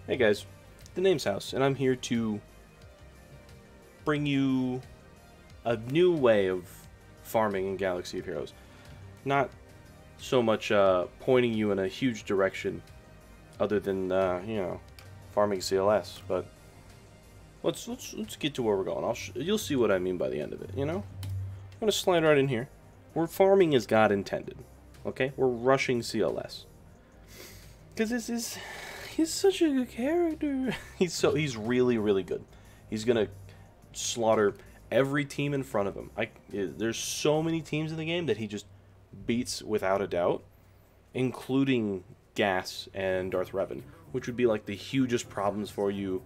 Hey guys, the name's House, and I'm here to bring you a new way of farming in Galaxy of Heroes. Not so much pointing you in a huge direction, other than farming CLS. But let's get to where we're going. You'll see what I mean by the end of it. I'm gonna slide right in here. We're farming as God intended. Okay, we're rushing CLS because he's such a good character. He's really good. He's gonna slaughter every team in front of him. There's so many teams in the game that he just beats without a doubt, including Gas and Darth Revan, which would be like the hugest problems for you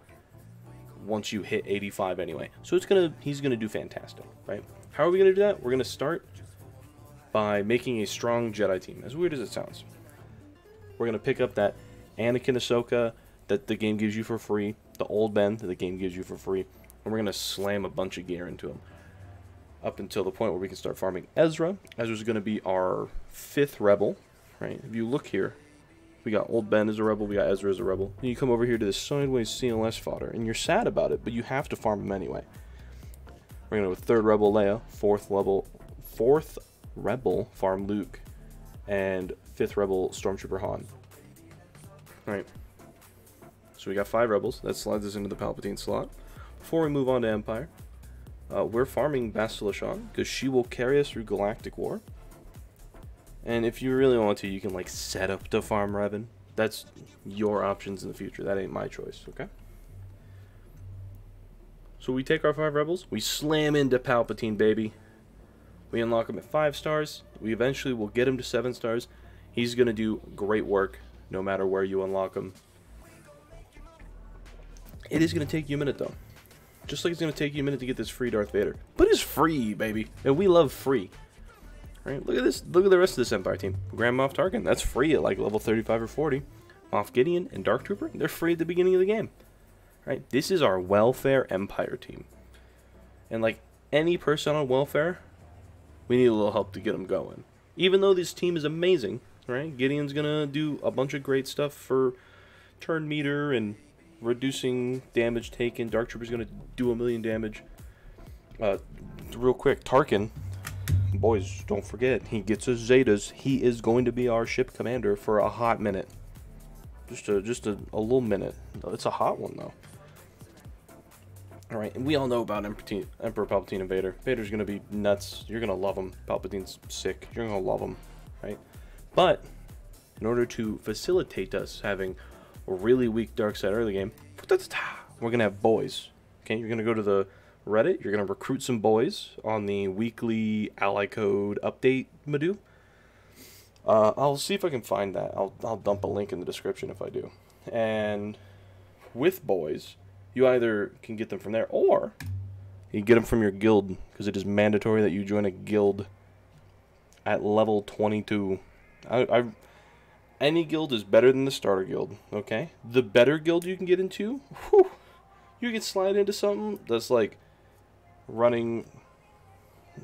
once you hit 85 anyway. So he's gonna do fantastic, right? How are we gonna do that? We're gonna start by making a strong Jedi team. As weird as it sounds, we're gonna pick up that Anakin Ahsoka that the game gives you for free, the old Ben that the game gives you for free, and we're going to slam a bunch of gear into him up until the point where we can start farming Ezra. Ezra's going to be our 5th rebel, right? If you look here, we got old Ben as a rebel, we got Ezra as a rebel. And you come over here to this sideways CLS fodder, and you're sad about it, but you have to farm him anyway. We're going to have 3rd rebel Leia, 4th rebel farm Luke, and 5th rebel Stormtrooper Han. Alright, so we got 5 rebels. That slides us into the Palpatine slot. Before we move on to Empire, we're farming Bastila Shan because she will carry us through Galactic War. And if you really want to, you can like set up to farm Revan. That's your options in the future. That ain't my choice, okay? So we take our 5 rebels, we slam into Palpatine, baby. We unlock him at 5 stars. We eventually will get him to 7 stars. He's gonna do great work no matter where you unlock them. It is going to take you a minute, though. Just like it's going to take you a minute to get this free Darth Vader. But it's free, baby. And we love free. Right? Look at this. Look at the rest of this Empire team. Grand Moff Tarkin, that's free at like level 35 or 40. Moff Gideon and Dark Trooper, they're free at the beginning of the game. Right? This is our welfare Empire team. And like any person on welfare, we need a little help to get them going. Even though this team is amazing, right? Gideon's gonna do a bunch of great stuff for turn meter and reducing damage taken. Dark Trooper's gonna do 1,000,000 damage. Real quick, Tarkin, boys, don't forget, he gets his Zetas. He is going to be our ship commander for a hot minute. Just a little minute. It's a hot one though. Alright, and we all know about Emperor Palpatine and Vader. Vader's gonna be nuts. You're gonna love him. Palpatine's sick. You're gonna love him, right? But in order to facilitate us having a really weak dark side early game, we're gonna have boys. Okay, you're gonna go to the Reddit. You're gonna recruit some boys on the weekly ally code update Madu. I'll see if I can find that. I'll dump a link in the description if I do. And with boys, you either can get them from there, or you can get them from your guild, because it is mandatory that you join a guild at level 22. Any guild is better than the starter guild, okay? The better guild you can get into, whew, you can slide into something that's like running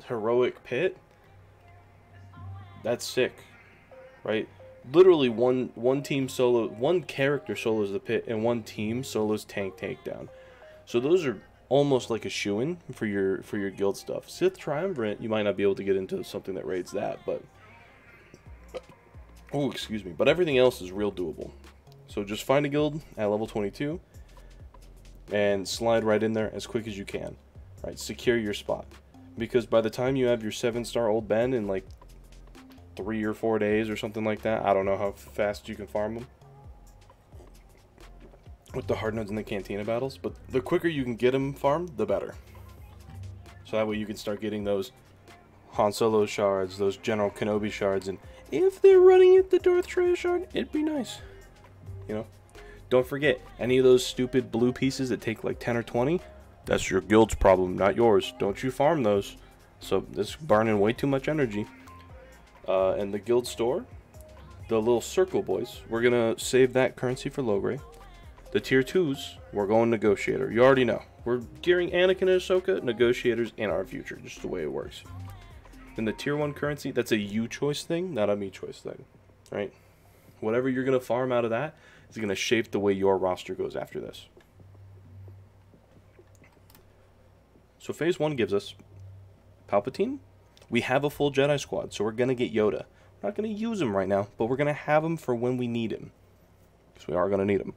heroic pit. That's sick, right? Literally one team solo, one character solos the pit, and one team solos tank takedown. So those are almost like a shoo-in for your guild stuff. Sith Triumvirate, you might not be able to get into something that raids that, but oh, excuse me. But everything else is real doable. So just find a guild at level 22 and slide right in there as quick as you can. Right, secure your spot. Because by the time you have your 7-star old Ben in like 3 or 4 days or something like that, I don't know how fast you can farm them with the hard nodes and the Cantina battles, but the quicker you can get them farmed, the better. So that way you can start getting those Han Solo shards, those General Kenobi shards, and if they're running it the Darth Traya shard, it'd be nice. Don't forget, any of those stupid blue pieces that take like 10 or 20, that's your guild's problem, not yours. Don't you farm those. So it's burning way too much energy. And the guild store, the little circle boys, we're gonna save that currency for Logray. The tier 2s, we're going negotiator. You already know. We're gearing Anakin and Ahsoka negotiators in our future, just the way it works. Then the tier 1 currency, that's a you choice thing, not a me choice thing, right? Whatever you're going to farm out of that is going to shape the way your roster goes after this. So Phase 1 gives us Palpatine. We have a full Jedi squad, so we're going to get Yoda. We're not going to use him right now, but we're going to have him for when we need him. Because we are going to need him.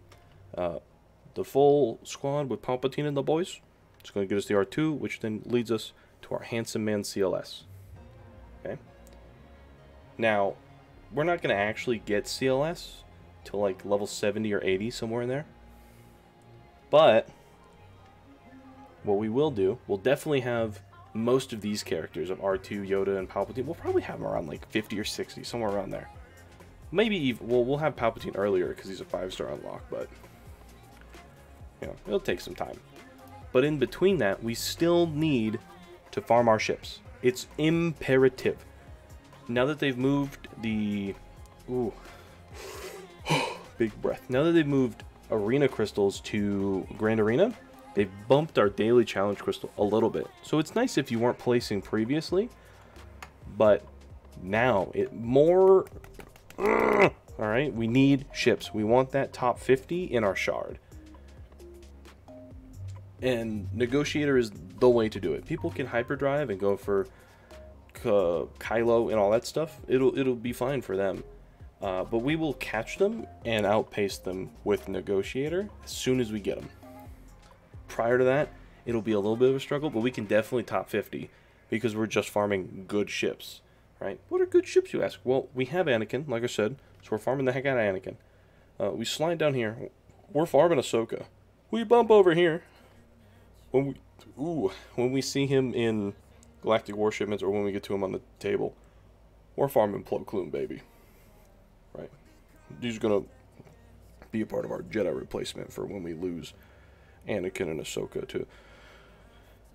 The full squad with Palpatine and the boys. It's going to get us the R2, which then leads us to our Handsome Man CLS. Okay. Now, we're not going to actually get CLS till like level 70 or 80, somewhere in there. But what we will do, we'll definitely have most of these characters of R2, Yoda, and Palpatine. We'll probably have them around like 50 or 60, somewhere around there. Maybe even, well, we'll have Palpatine earlier because he's a 5-star unlock, but you know, it'll take some time. But in between that, we still need to farm our ships. It's imperative. Now that they've moved the... Ooh. Big breath. Now that they've moved Arena Crystals to Grand Arena, they've bumped our Daily Challenge Crystal a little bit. So it's nice if you weren't placing previously, but now it more... Alright, we need ships. We want that top 50 in our shard. And Negotiator is the way to do it. People can hyperdrive and go for Kylo and all that stuff. It'll be fine for them. But we will catch them and outpace them with Negotiator as soon as we get them. Prior to that, it'll be a little bit of a struggle, but we can definitely top 50 because we're just farming good ships, right? What are good ships, you ask? Well, we have Anakin, like I said, so we're farming the heck out of Anakin. We slide down here. We're farming Ahsoka. We bump over here. When we see him in Galactic Warshipments, or when we get to him on the table, we're farming Plo Koon, baby. Right? He's gonna be a part of our Jedi replacement for when we lose Anakin and Ahsoka to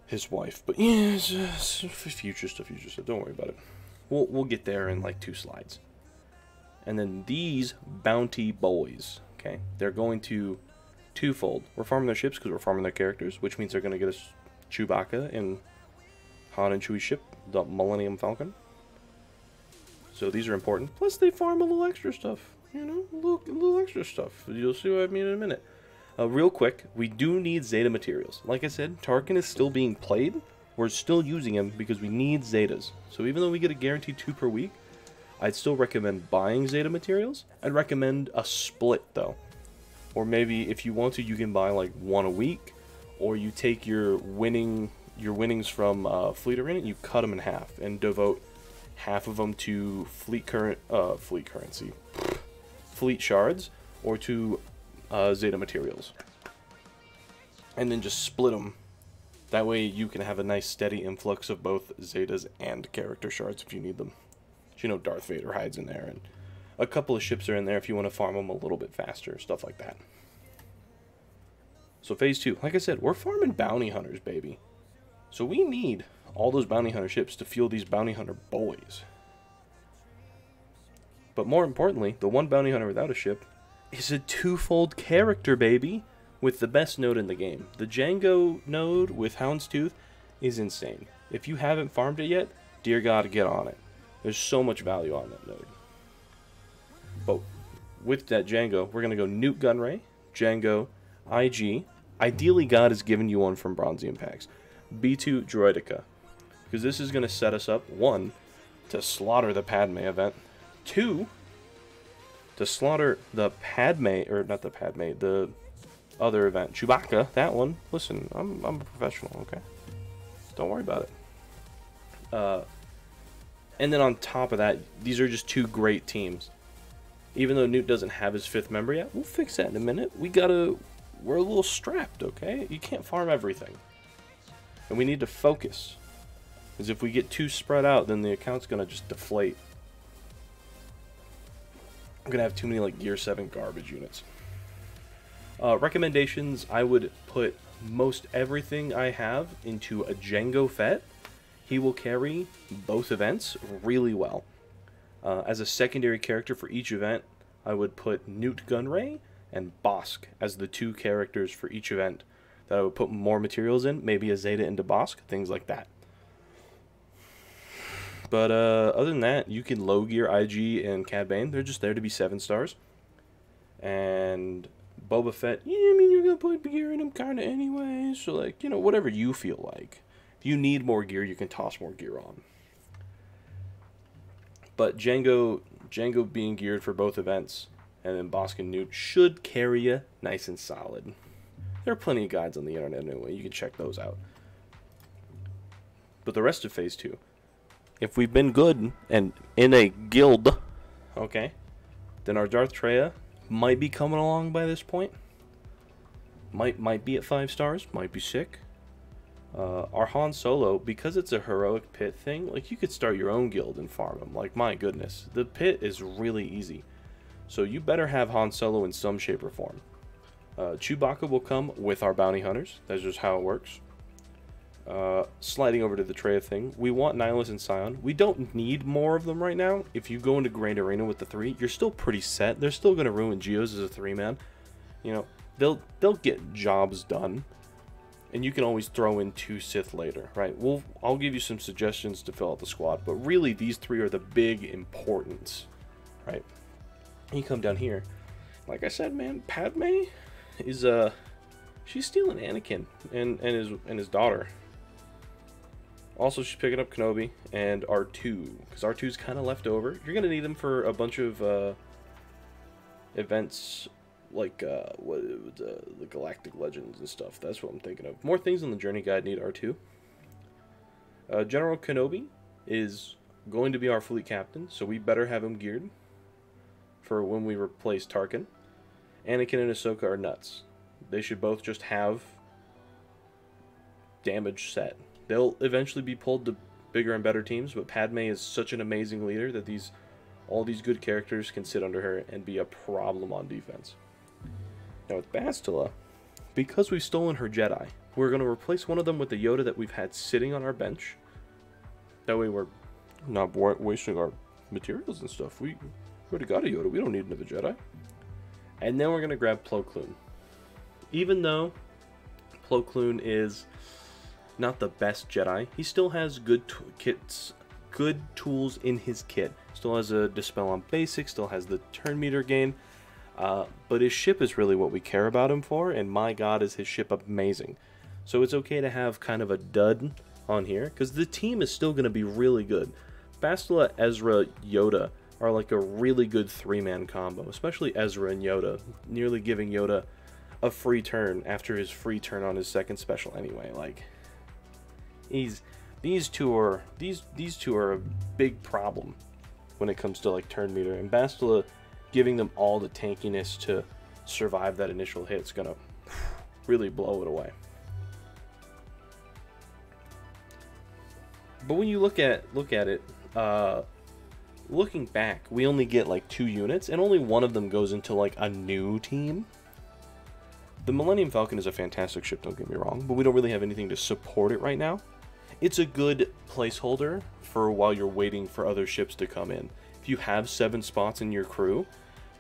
his wife. But yeah, it's future stuff. Don't worry about it. We'll get there in like 2 slides. And then these bounty boys, okay, they're going to twofold. We're farming their ships because we're farming their characters, which means they're going to get us Chewbacca and Han and Chewie's ship, the Millennium Falcon. So these are important. Plus they farm a little extra stuff. You know, a little extra stuff. You'll see what I mean in a minute. Real quick, we do need Zeta materials. Like I said, Tarkin is still being played. We're still using him because we need Zetas. So even though we get a guaranteed 2 per week, I'd still recommend buying Zeta materials. I'd recommend a split though. Or maybe if you want to, you can buy like 1 a week, or you take your winnings from Fleet Arena and you cut them in half and devote half of them to fleet shards, or to Zeta materials, and then just split them. That way you can have a nice steady influx of both Zetas and character shards if you need them. You know, Darth Vader hides in there, and a couple of ships are in there if you want to farm them a little bit faster, stuff like that. So Phase 2, like I said, we're farming bounty hunters, baby. So we need all those bounty hunter ships to fuel these bounty hunter boys. But more importantly, the one bounty hunter without a ship is a 2-fold character, baby, with the best node in the game. The Django node with Houndstooth is insane. If you haven't farmed it yet, dear God, get on it. There's so much value on that node. But with that Django, we're going to go Newt Gunray, Django, IG. Ideally, God has given you one from Bronzium packs. B2 Droidica. Because this is going to set us up, 1, to slaughter the Padme event. 2, to slaughter the Padme, or not the Padme, the other event. Chewbacca, that one. Listen, I'm a professional, okay? Don't worry about it. And then on top of that, these are just 2 great teams. Even though Newt doesn't have his 5th member yet, we'll fix that in a minute. We're a little strapped, okay? You can't farm everything. And we need to focus. Because if we get too spread out, then the account's going to just deflate. I'm going to have too many like Gear 7 garbage units. Recommendations, I would put most everything I have into a Jango Fett. He will carry both events really well. As a secondary character for each event, I would put Newt Gunray and Bosk as the 2 characters for each event that I would put more materials in, maybe a Zeta into Bosk, things like that. But other than that, you can low gear IG and Cad Bane. They're just there to be 7 stars. And Boba Fett, yeah, I mean, you're going to put gear in him kind of anyway. So, like, you know, whatever you feel like. If you need more gear, you can toss more gear on. But Django being geared for both events, and then Bosk and Newt should carry you nice and solid. There are plenty of guides on the internet anyway. You can check those out. But the rest of Phase 2, if we've been good and in a guild, okay, then our Darth Treya might be coming along by this point. Might be at 5 stars. Might be sick. Our Han Solo, because it's a heroic pit thing, like, you could start your own guild and farm them. Like, my goodness, the pit is really easy. So you better have Han Solo in some shape or form. Chewbacca will come with our bounty hunters. That's just how it works. Sliding over to the Treya thing, we want Nihilus and Scion. We don't need more of them right now. If you go into Grand Arena with the 3, you're still pretty set. They're still going to ruin Geos as a 3-man. You know, they'll get jobs done. And you can always throw in 2 Sith later, right? I'll give you some suggestions to fill out the squad, but really these 3 are the big importance, right? You come down here, like I said, man, Padme is she's stealing Anakin and his daughter. Also, she's picking up Kenobi and R2, because R2's kind of left over. You're gonna need him for a bunch of events. Like, the Galactic Legends and stuff. That's what I'm thinking of. More things on the Journey Guide need R2. General Kenobi is going to be our fleet captain, so we better have him geared for when we replace Tarkin. Anakin and Ahsoka are nuts. They should both just have damage set. They'll eventually be pulled to bigger and better teams, but Padme is such an amazing leader that all these good characters can sit under her and be a problem on defense. Now with Bastila, because we've stolen her Jedi, we're going to replace one of them with the Yoda that we've had sitting on our bench. That way we're not wasting our materials and stuff. We already got a Yoda. We don't need another Jedi. And then we're going to grab Plo Koon. Even though Plo Koon is not the best Jedi, he still has good tools in his kit. Still has a Dispel on Basic, still has the turn meter gain. But his ship is really what we care about him for, and my god is his ship amazing. So it's okay to have kind of a dud on here, because the team is still going to be really good. Bastila, Ezra, Yoda are like a really good 3-man combo, especially Ezra and Yoda, nearly giving Yoda a free turn after his free turn on his second special anyway. Like, these two are a big problem when it comes to like turn meter, and Bastila giving them all the tankiness to survive that initial hit is gonna really blow it away. But when you look at it, looking back, we only get like 2 units, and only one of them goes into like a new team. The Millennium Falcon is a fantastic ship, don't get me wrong, but we don't really have anything to support it right now. It's a good placeholder for while you're waiting for other ships to come in. If you have 7 spots in your crew,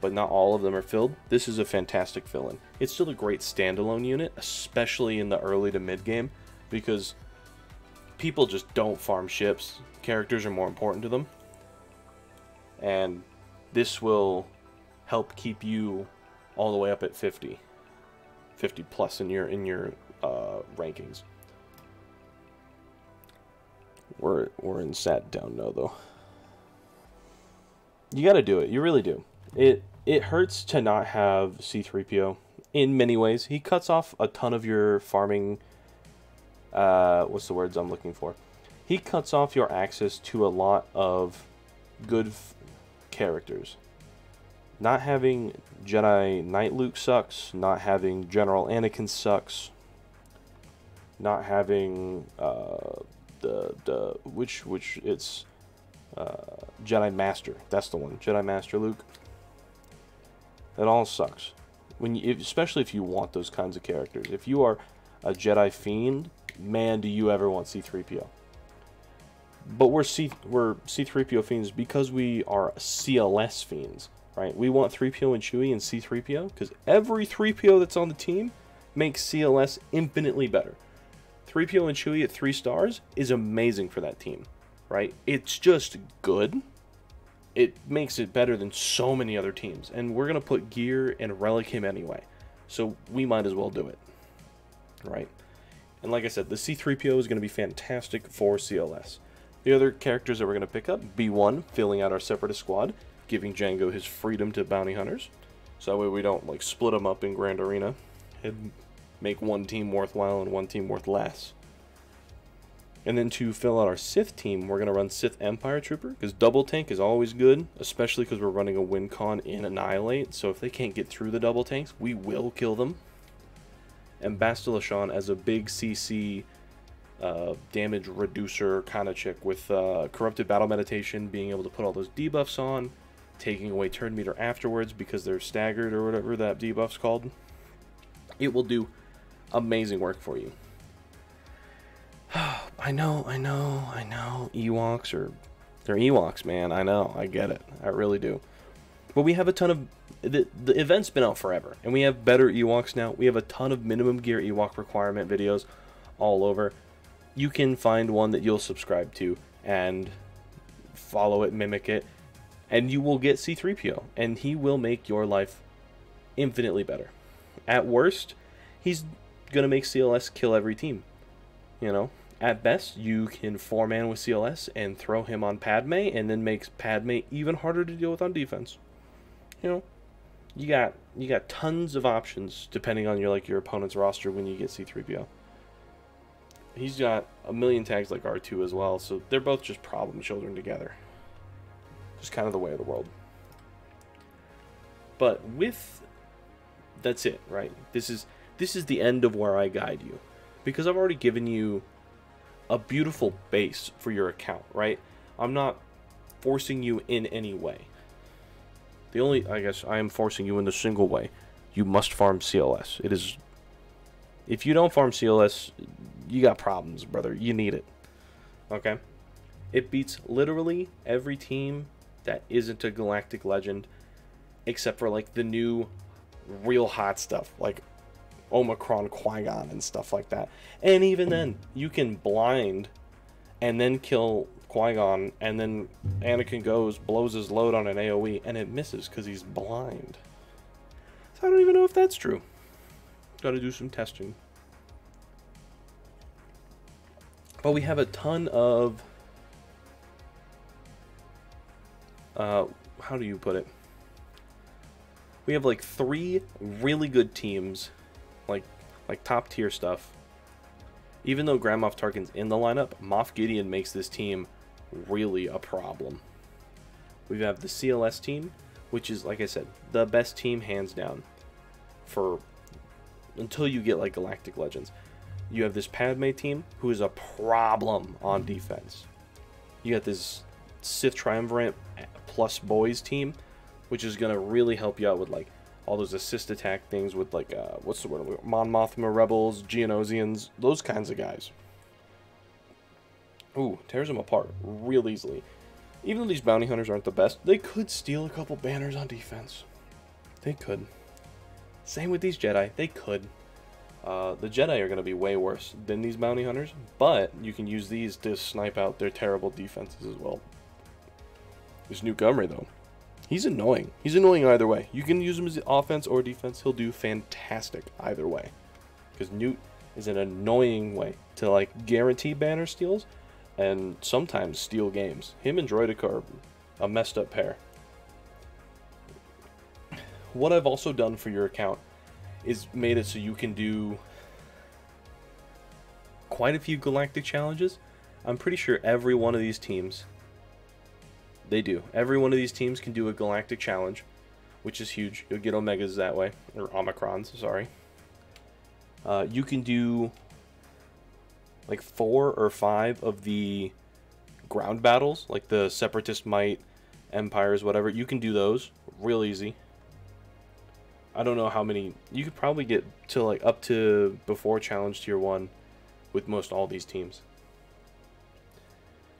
but not all of them are filled, this is a fantastic fill-in. It's still a great standalone unit, especially in the early to mid game, because people just don't farm ships. Characters are more important to them. And this will help keep you all the way up at 50 plus in your rankings. We're in sat down now though. You gotta do it. You really do. It hurts to not have C-3PO in many ways. He cuts off a ton of your farming. What's the words I'm looking for? He cuts off your access to a lot of good characters. Not having Jedi Knight Luke sucks. Not having General Anakin sucks. Not having which it's Jedi Master. That's the one. Jedi Master Luke. That all sucks. Especially if you want those kinds of characters. If you are a Jedi fiend, man, do you ever want C-3PO? But we're C-3PO fiends because we are CLS fiends, right? We want 3PO and Chewie and C-3PO because every 3PO that's on the team makes CLS infinitely better. 3PO and Chewie at 3 stars is amazing for that team. right? It's just good. It makes it better than so many other teams. And we're going to put gear and relic him anyway. So we might as well do it, right? And like I said, the C-3PO is going to be fantastic for CLS. The other characters that we're going to pick up, B1, filling out our Separatist squad, giving Django his freedom to bounty hunters. So that way we don't like split them up in Grand Arena and make one team worthwhile and one team worth less. And then to fill out our Sith team, we're going to run Sith Empire Trooper, because double tank is always good, especially because we're running a win con in Annihilate. So if they can't get through the double tanks, we will kill them. And Bastila Shan as a big CC damage reducer kind of chick with Corrupted Battle Meditation, being able to put all those debuffs on, taking away turn meter afterwards because they're staggered or whatever that debuff's called. It will do amazing work for you. I know. Ewoks they're Ewoks, man. I know. I get it. I really do. But we have a ton of... The event's been out forever, and we have better Ewoks now. We have a ton of minimum gear Ewok requirement videos all over. You can find one that you'll subscribe to and follow it, mimic it, and you will get C-3PO, and he will make your life infinitely better. At worst, he's going to make CLS kill every team. You know, at best, you can 4-man with CLS and throw him on Padme, and then makes Padme even harder to deal with on defense. You know, you got tons of options depending on your opponent's roster when you get C-3PO. He's got a million tags like R2 as well, so they're both just problem children together. Just kind of the way of the world. But that's it, right? This is the end of where I guide you, because I've already given you a beautiful base for your account, right? I'm not forcing you in any way. I guess I am forcing you in the single way. You must farm CLS. It is... If you don't farm CLS, you got problems, brother. You need it. Okay? It beats literally every team that isn't a Galactic Legend, except for, like, the new real hot stuff, like Omicron Qui-Gon and stuff like that. And even then, you can blind and then kill Qui-Gon, and then Anakin blows his load on an AoE, and it misses because he's blind. So I don't even know if that's true. Gotta do some testing. But we have a ton of... how do you put it? We have like 3 really good teams, like top tier stuff. Even though Grand Moff Tarkin's in the lineup, Moff Gideon makes this team really a problem. We have the CLS team, which is, like I said, the best team hands down for until you get like Galactic Legends. You have this Padme team, who is a problem on defense. You got this Sith Triumvirate plus boys team, which is going to really help you out with like all those assist attack things with like, what's the word? Mon Mothma Rebels, Geonosians, those kinds of guys. Ooh, tears them apart real easily. Even though these bounty hunters aren't the best, they could steal a couple banners on defense. They could. Same with these Jedi, they could. The Jedi are going to be way worse than these bounty hunters, but you can use these to snipe out their terrible defenses as well. This Newcomer, though, he's annoying. He's annoying either way. You can use him as offense or defense. He'll do fantastic either way. Because Newt is an annoying way to like guarantee banner steals and sometimes steal games. Him and Droidica are a messed up pair. What I've also done for your account is made it so you can do quite a few galactic challenges. I'm pretty sure every one of these teams, they do. Every one of these teams can do a galactic challenge, which is huge. You'll get Omegas that way, or Omicrons, sorry. You can do like 4 or 5 of the ground battles, like the Separatist Might, Empires, whatever. You can do those real easy. I don't know how many. You could probably get to like up to before challenge tier 1 with most all these teams.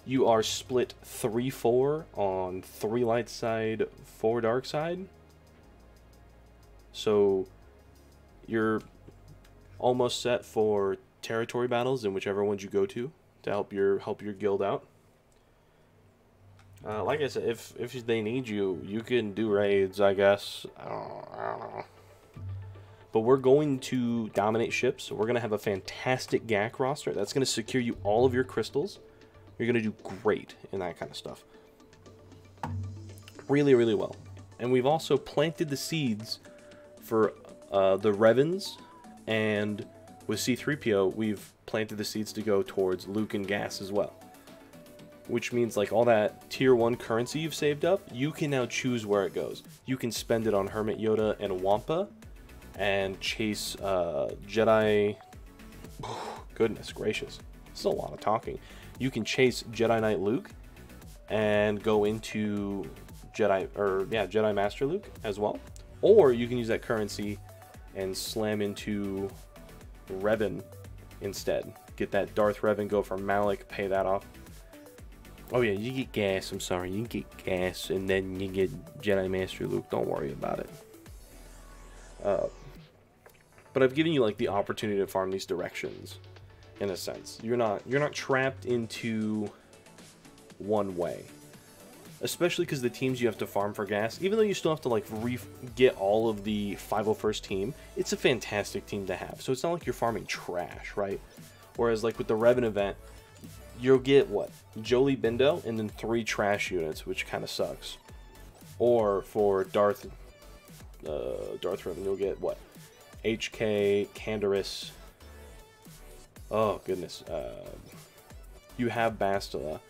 You are split 3-4 on 3 light side, 4 dark side. So you're almost set for territory battles in whichever ones you go to help your guild out. Like I said, if they need you, you can do raids, I guess. I don't know. But we're going to dominate ships. So we're going to have a fantastic GAC roster. That's going to secure you all of your crystals. You're going to do great in that kind of stuff. Really, really well. And we've also planted the seeds for the Revens, and with C-3PO, we've planted the seeds to go towards Luke and Gas as well. Which means, like, all that tier 1 currency you've saved up, you can now choose where it goes. You can spend it on Hermit Yoda and Wampa, and chase Jedi... Goodness gracious. This is a lot of talking. You can chase Jedi Knight Luke, and go into Jedi Master Luke as well. Or you can use that currency and slam into Revan instead. Get that Darth Revan, go for Malik, pay that off. Oh yeah, you get gas, I'm sorry, you get gas, and then you get Jedi Master Luke, don't worry about it. But I've given you like the opportunity to farm these directions, in a sense. You're not trapped into one way. Especially because the teams you have to farm for gas, even though you still have to like get all of the 501st team, it's a fantastic team to have. So it's not like you're farming trash, right? Whereas like with the Revan event, you'll get what? Jolie Bindo and then 3 trash units, which kind of sucks. Or for Darth Revan, you'll get what? HK, Canderous. Oh goodness. You have Bastila. And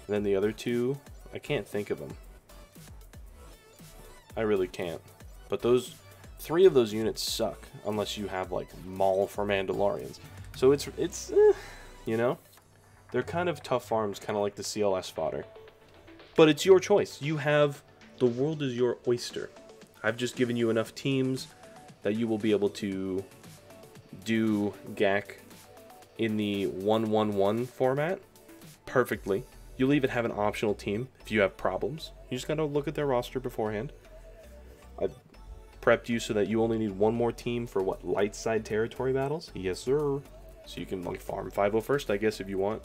then the other 2, I can't think of them. I really can't. But those 3 of those units suck unless you have like Maul for Mandalorians. So it's you know, they're kind of tough farms, kind of like the CLS fodder. But it's your choice. You have, the world is your oyster. I've just given you enough teams that you will be able to do GAC in the 1-1-1 format perfectly. You'll even have an optional team if you have problems. You just gotta look at their roster beforehand. I've prepped you so that you only need 1 more team for what, light side territory battles? Yes, sir. So you can like farm 501st, I guess, if you want.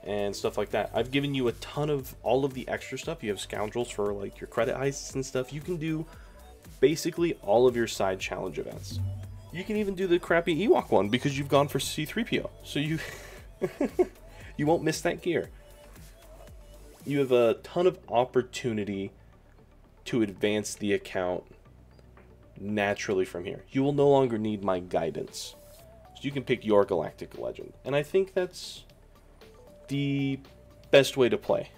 And stuff like that. I've given you a ton of all of the extra stuff. You have scoundrels for like your credit heists and stuff. You can do basically all of your side challenge events. You can even do the crappy Ewok one because you've gone for C-3PO. So you you won't miss that gear. You have a ton of opportunity to advance the account naturally from here. You will no longer need my guidance. So you can pick your galactic legend. And I think that's the best way to play.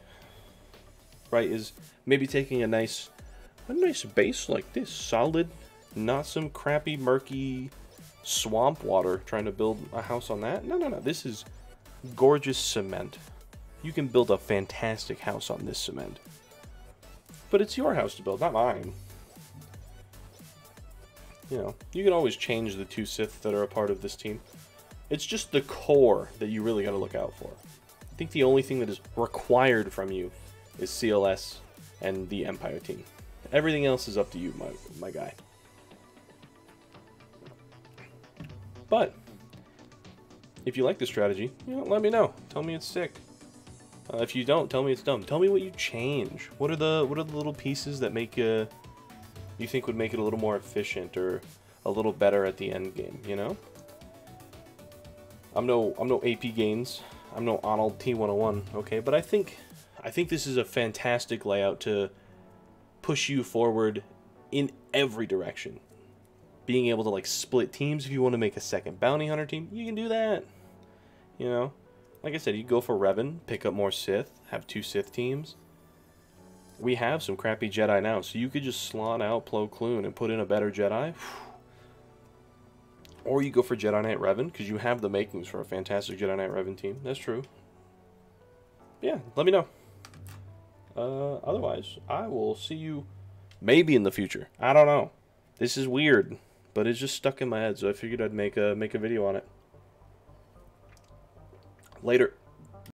Right? Is maybe taking a nice base like this. Solid, not some crappy, murky swamp water trying to build a house on that. No. This is gorgeous cement. You can build a fantastic house on this cement. But it's your house to build, not mine. You know, you can always change the 2 Sith that are a part of this team. It's just the core that you really got to look out for. I think the only thing that is required from you is CLS and the Empire team. Everything else is up to you, my guy. But if you like the strategy, you know, let me know. Tell me it's sick. If you don't, tell me it's dumb. Tell me what you change. What are the little pieces that make you think would make it a little more efficient or a little better at the end game? You know. I'm no AP Gaines. I'm no Arnold T101. Okay, but I think this is a fantastic layout to push you forward in every direction. Being able to like split teams if you want to make a second bounty hunter team, you can do that. You know, like I said, you go for Revan, pick up more Sith, have 2 Sith teams. We have some crappy Jedi now, so you could just slot out Plo Koon and put in a better Jedi. Or you go for Jedi Knight Revan, because you have the makings for a fantastic Jedi Knight Revan team. That's true. Yeah, let me know. Otherwise, I will see you maybe in the future. I don't know. This is weird, but it's just stuck in my head, so I figured I'd make a video on it. Later.